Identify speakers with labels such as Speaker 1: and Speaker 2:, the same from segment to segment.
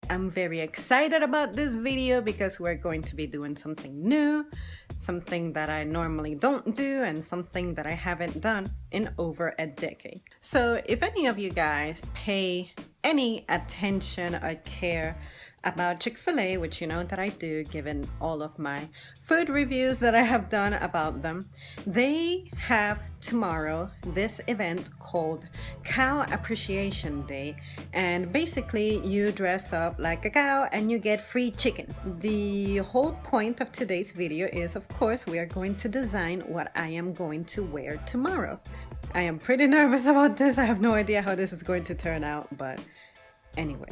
Speaker 1: I'm very excited about this video because we're going to be doing something new, something that I normally don't do, and something that I haven't done in over a decade. So if any of you guys pay any attention or care about Chick-fil-A, which you know that I do given all of my food reviews that I have done about them, they have tomorrow this event called Cow Appreciation Day, and basically you dress up like a cow and you get free chicken. The whole point of today's video is, of course, we are going to design what I am going to wear tomorrow. I am pretty nervous about this. I have no idea how this is going to turn out, but anyway.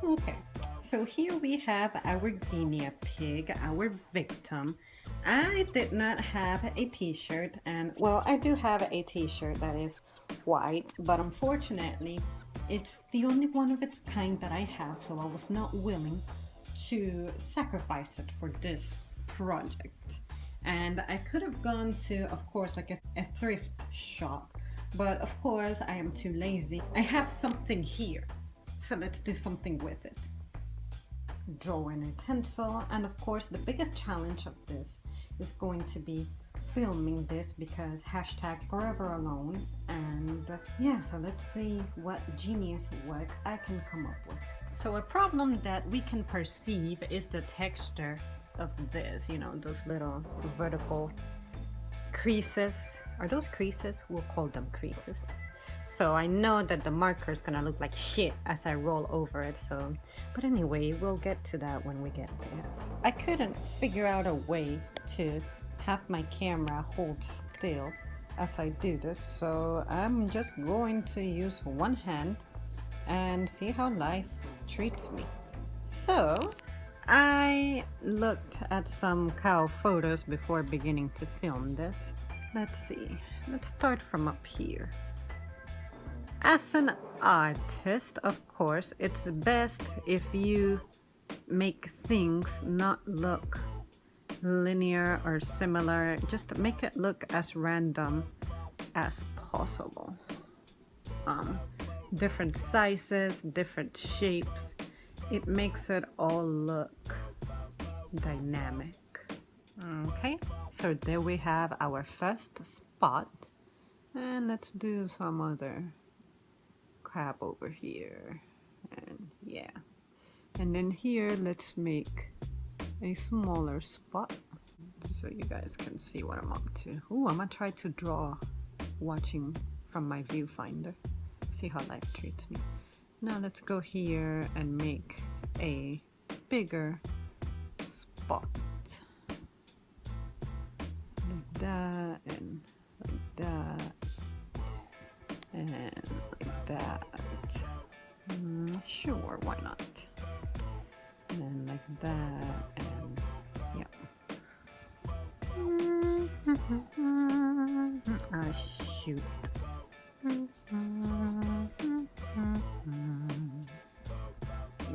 Speaker 1: Okay, so here we have our guinea pig, our victim. I did not have a t-shirt, and well, I do have a t-shirt that is white, but unfortunately it's the only one of its kind that I have, so I was not willing to sacrifice it for this project. And I could have gone to, of course, like a thrift shop, but of course I am too lazy. I have something here, so let's do something with it. Drawing utensil, and of course the biggest challenge of this is going to be filming this because hashtag forever alone. And yeah, so let's see what genius work I can come up with. So a problem that we can perceive is the texture of this, you know, those little vertical creases. Are those creases? We'll call them creases. So I know that the marker is gonna look like shit as I roll over it, so, but anyway, we'll get to that when we get there. I couldn't figure out a way to have my camera hold still as I do this, so I'm just going to use one hand and see how life treats me. So I looked at some cow photos before beginning to film this. Let's see, let's start from up here. As an artist, of course, it's best if you make things not look linear or similar. Just make it look as random as possible. Different sizes, different shapes. It makes it all look dynamic. Okay, so there we have our first spot. And let's do some other crab over here, and yeah, and then here let's make a smaller spot so you guys can see what I'm up to. Ooh, I'm gonna try to draw watching from my viewfinder, see how life treats me. Now let's go here and make a bigger spot like that, and like that, and like that. Sure, why not? And then like that, and yeah. Ah, shoot.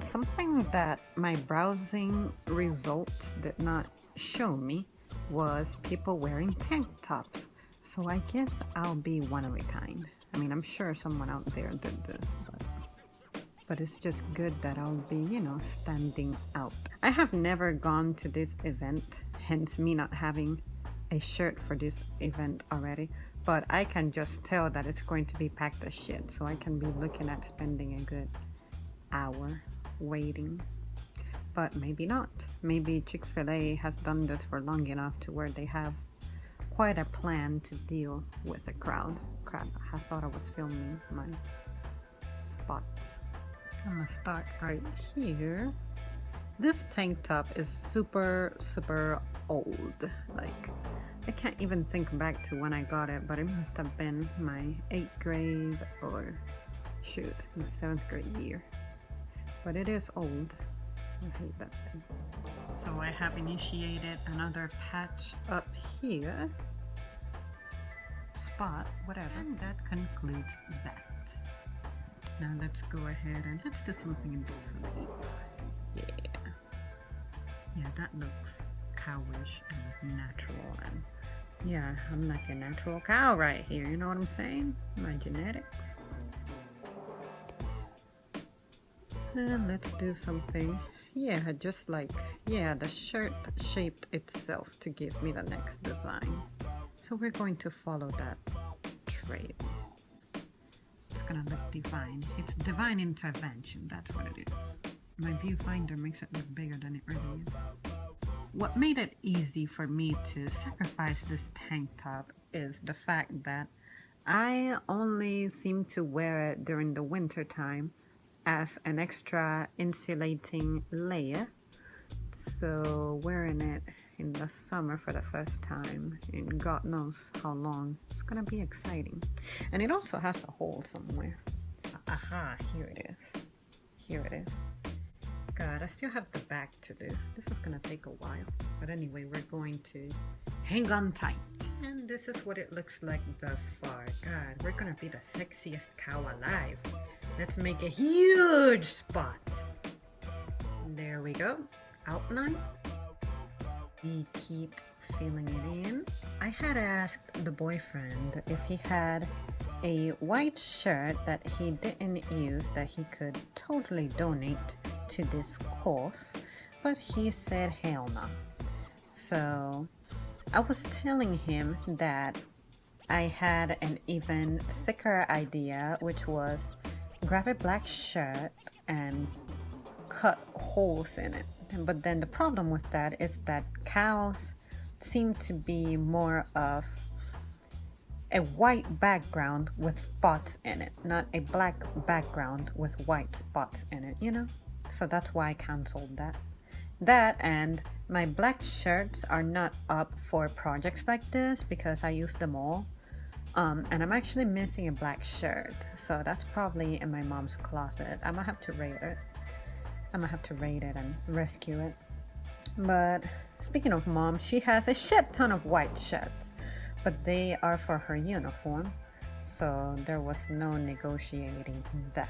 Speaker 1: Something that my browsing results did not show me was people wearing tank tops. So I guess I'll be one of a kind. I mean, I'm sure someone out there did this, but it's just good that I'll be, you know, standing out. I have never gone to this event, hence me not having a shirt for this event already, but I can just tell that it's going to be packed as shit, so I can be looking at spending a good hour waiting. But maybe not. Maybe Chick-fil-A has done this for long enough to where they have quite a plan to deal with a crowd. Crap, I thought I was filming my spots. I'm gonna start right here. This tank top is super old. Like, I can't even think back to when I got it, but it must have been my 8th grade or shoot, my 7th grade year. But it is old. I hate that thing. So I have initiated another patch up here. Spot, whatever. And that concludes that. Now let's go ahead and let's do something in the sleeve. Yeah. Yeah, that looks cowish and natural, and yeah, I'm like a natural cow right here, you know what I'm saying? My genetics. And let's do something. Yeah, just like, yeah, the shirt shaped itself to give me the next design. So we're going to follow that trail. It's gonna look divine. It's divine intervention, that's what it is. My viewfinder makes it look bigger than it really is. What made it easy for me to sacrifice this tank top is the fact that I only seem to wear it during the winter time as an extra insulating layer. So wearing it in the summer for the first time in God knows how long, it's gonna be exciting. And it also has a hole somewhere. Aha, here it is. Here it is. God, I still have the back to do. This is gonna take a while. But anyway, we're going to hang on tight. And this is what it looks like thus far. God, we're gonna be the sexiest cow alive. Let's make a huge spot. There we go. Outline. We keep filling it in. I had asked the boyfriend if he had a white shirt that he didn't use that he could totally donate to this cause, but he said hell no. So I was telling him that I had an even sicker idea, which was grab a black shirt and cut holes in it. But then the problem with that is that cows seem to be more of a white background with spots in it, not a black background with white spots in it, you know? So that's why I canceled that. That and my black shirts are not up for projects like this because I use them all. And I'm actually missing a black shirt, so that's probably in my mom's closet. I'm gonna have to raid it. I'm gonna have to raid it and rescue it. But speaking of mom, she has a shit ton of white shirts, but they are for her uniform, so there was no negotiating that.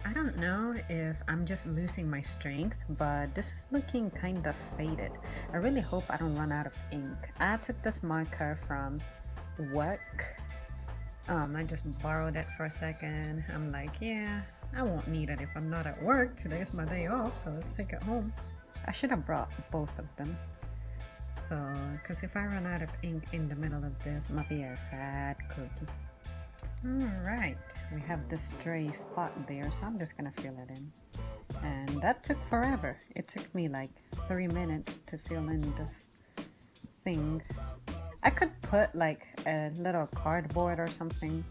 Speaker 1: I don't know if I'm just losing my strength, but this is looking kind of faded. I really hope I don't run out of ink. I took this marker from work. I just borrowed it for a second. I'm like, yeah, I won't need it if I'm not at work. Today's my day off, so let's take it home. I should have brought both of them. So, because if I run out of ink in the middle of this, it might be a sad cookie. Alright, we have this stray spot there, so I'm just gonna fill it in. And that took forever. It took me like 3 minutes to fill in this thing. I could put like a little cardboard or something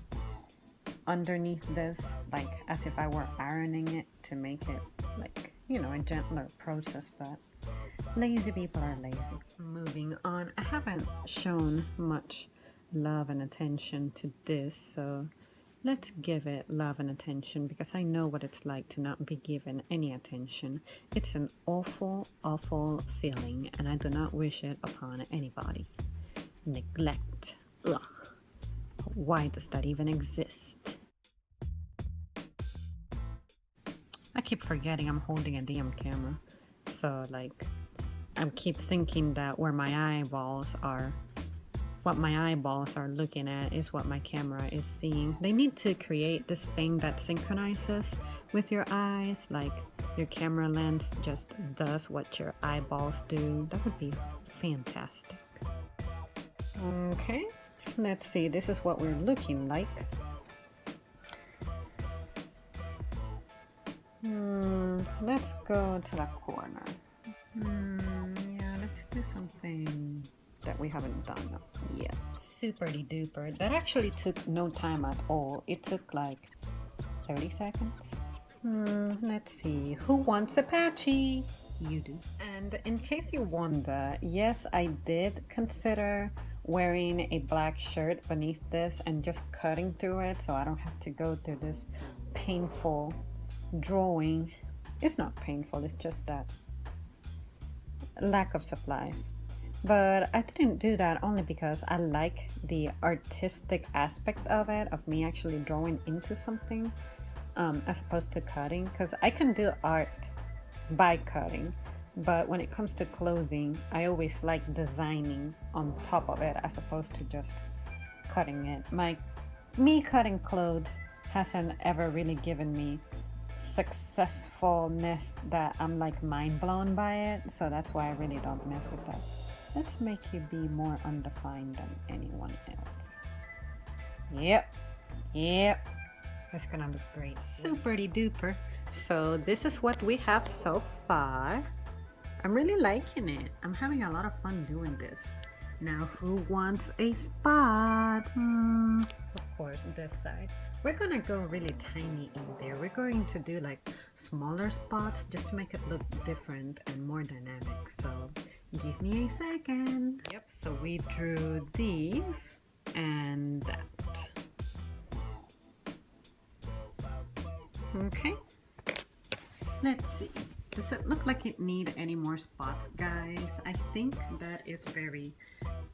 Speaker 1: underneath this, like as if I were ironing it to make it like, you know, a gentler process, but lazy people are lazy. Moving on, I haven't shown much love and attention to this, so let's give it love and attention because I know what it's like to not be given any attention. It's an awful, awful feeling, and I do not wish it upon anybody. Neglect. Ugh. Why does that even exist? I keep forgetting I'm holding a damn camera. So like, I keep thinking that where my eyeballs are, what my eyeballs are looking at is what my camera is seeing. They need to create this thing that synchronizes with your eyes, like your camera lens just does what your eyeballs do. That would be fantastic. Okay, let's see, this is what we're looking like. Let's go to the corner. Yeah, let's do something that we haven't done yet. Super-de duper. That actually took no time at all. It took like 30 seconds. Let's see. Who wants a patchy? You do. And in case you wonder, yes, I did consider wearing a black shirt beneath this and just cutting through it so I don't have to go through this painful drawing. It's not painful, it's just that lack of supplies. But I didn't do that only because I like the artistic aspect of it, of me actually drawing into something as opposed to cutting, because I can do art by cutting, but when it comes to clothing, I always like designing on top of it as opposed to just cutting it. Me cutting clothes hasn't ever really given me successfulness that I'm like mind blown by it. So that's why I really don't mess with that. Let's make you be more undefined than anyone else. Yep. That's gonna look great. Super duper. So this is what we have so far. I'm really liking it. I'm having a lot of fun doing this. Now who wants a spot? Of course, this side. We're gonna go really tiny in there. We're going to do like smaller spots just to make it look different and more dynamic. So give me a second. Yep, so we drew these and that. Okay, let's see. Does it look like it need any more spots, guys? I think that is very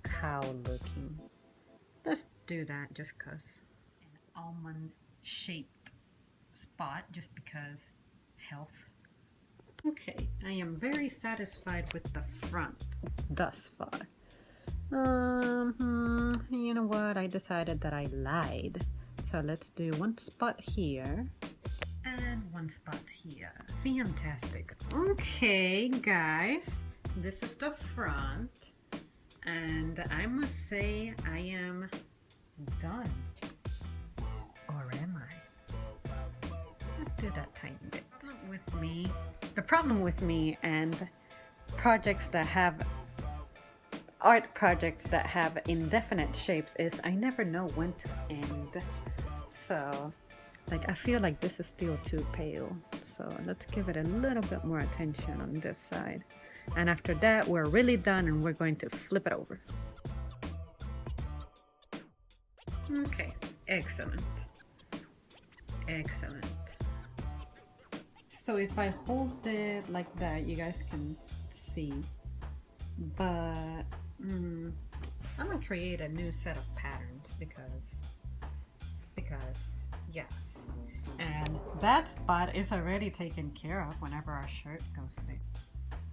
Speaker 1: cow looking. Let's do that just cause. An almond shaped spot just because health. Okay, I am very satisfied with the front thus far. You know what? I decided that I lied. So let's do one spot here and one spot here. Fantastic. Okay, guys, this is the front, and I must say I am done. Or am I? Let's do that tiny bit. The problem with me and projects that have art projects that have indefinite shapes is I never know when to end. So like I feel like this is still too pale, so let's give it a little bit more attention on this side, and after that we're really done and we're going to flip it over. Okay, excellent. So if I hold it like that, you guys can see, but I'm gonna create a new set of patterns because yes, and that spot is already taken care of whenever our shirt goes there.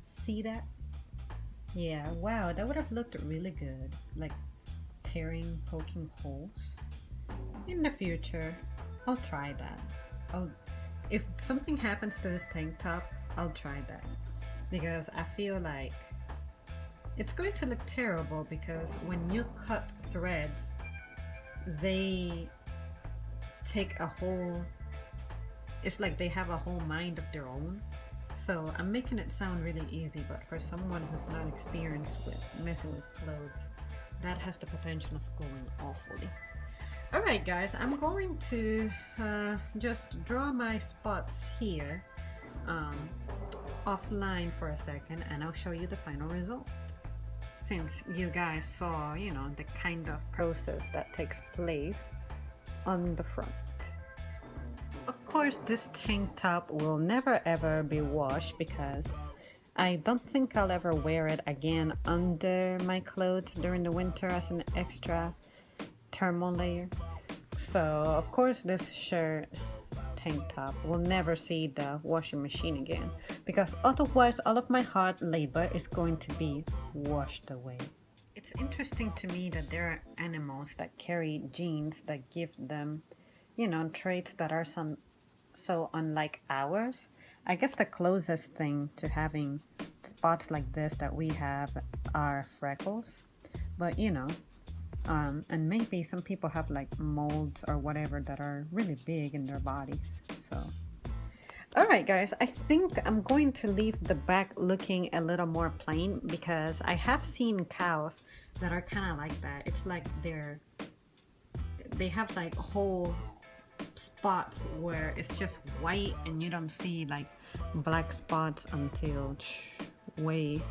Speaker 1: See that? Yeah, wow, that would have looked really good, like poking holes. In the future, I'll try that. If something happens to this tank top, I'll try that, because I feel like it's going to look terrible, because when you cut threads, they take a whole, it's like they have a whole mind of their own. So I'm making it sound really easy, but for someone who's not experienced with messing with clothes, that has the potential of going awfully. Alright guys, I'm going to just draw my spots here offline for a second, and I'll show you the final result. Since you guys saw, you know, the kind of process that takes place on the front. Of course, this tank top will never ever be washed because I don't think I'll ever wear it again under my clothes during the winter as an extra thermal layer. So of course this shirt tank top will never see the washing machine again, because otherwise all of my hard labor is going to be washed away. It's interesting to me that there are animals that carry genes that give them, you know, traits that are so unlike ours. I guess the closest thing to having spots like this that we have are freckles, but you know, and maybe some people have like molds or whatever that are really big in their bodies. So alright guys, I think I'm going to leave the back looking a little more plain, because I have seen cows that are kind of like that. It's like they have like whole spots where it's just white and you don't see like black spots until way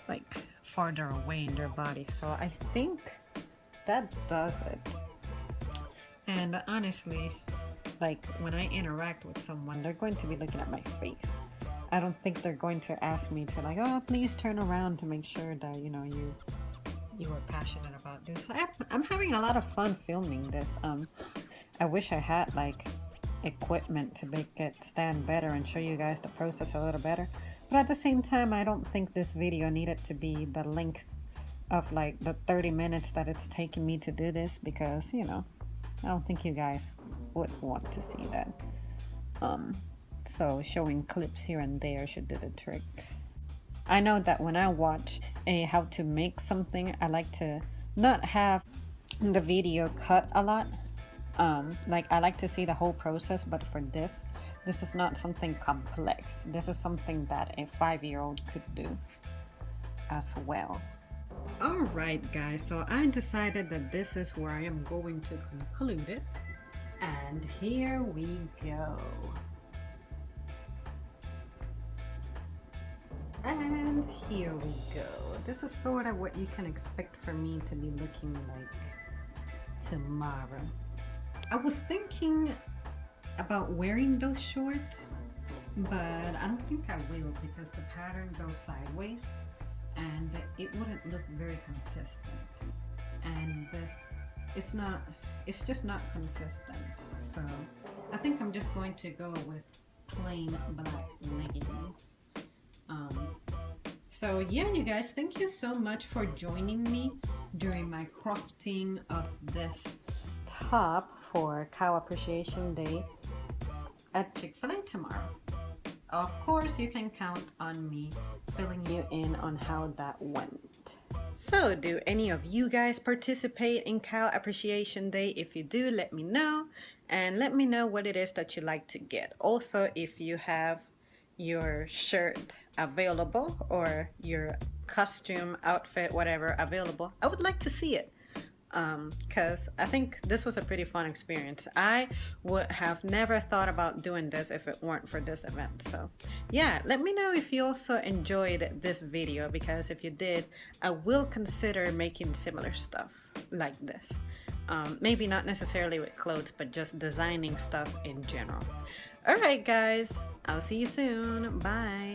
Speaker 1: like farther away in their body. So I think that does it. And honestly, like when I interact with someone, they're going to be looking at my face. I don't think they're going to ask me to like, oh, please turn around to make sure that, you know, you were passionate about this. I'm having a lot of fun filming this. I wish I had like equipment to make it stand better and show you guys the process a little better. But at the same time, I don't think this video needed to be the length of like the 30 minutes that it's taking me to do this, because, you know, I don't think you guys would want to see that. So showing clips here and there should do the trick. I know that when I watch how to make something, I like to not have the video cut a lot. Like I like to see the whole process, but for this is not something complex. This is something that a 5-year-old could do as well. Alright guys, so I decided that this is where I am going to conclude it. And here we go. And here we go. This is sort of what you can expect for me to be looking like tomorrow. I was thinking about wearing those shorts, but I don't think I will because the pattern goes sideways and it wouldn't look very consistent. And it's just not consistent. So I think I'm just going to go with plain black leggings. So yeah, you guys, thank you so much for joining me during my crafting of this top for Cow Appreciation Day at Chick-fil-A tomorrow. Of course, you can count on me filling you in on how that went. So, do any of you guys participate in Cow Appreciation Day? If you do, let me know, and let me know what it is that you like to get. Also, if you have your shirt available or your costume outfit, whatever, available, I would like to see it. Because I think this was a pretty fun experience. I would have never thought about doing this if it weren't for this event. So yeah, let me know if you also enjoyed this video, because if you did, I will consider making similar stuff like this. Maybe not necessarily with clothes, but just designing stuff in general. Alright guys, I'll see you soon. Bye.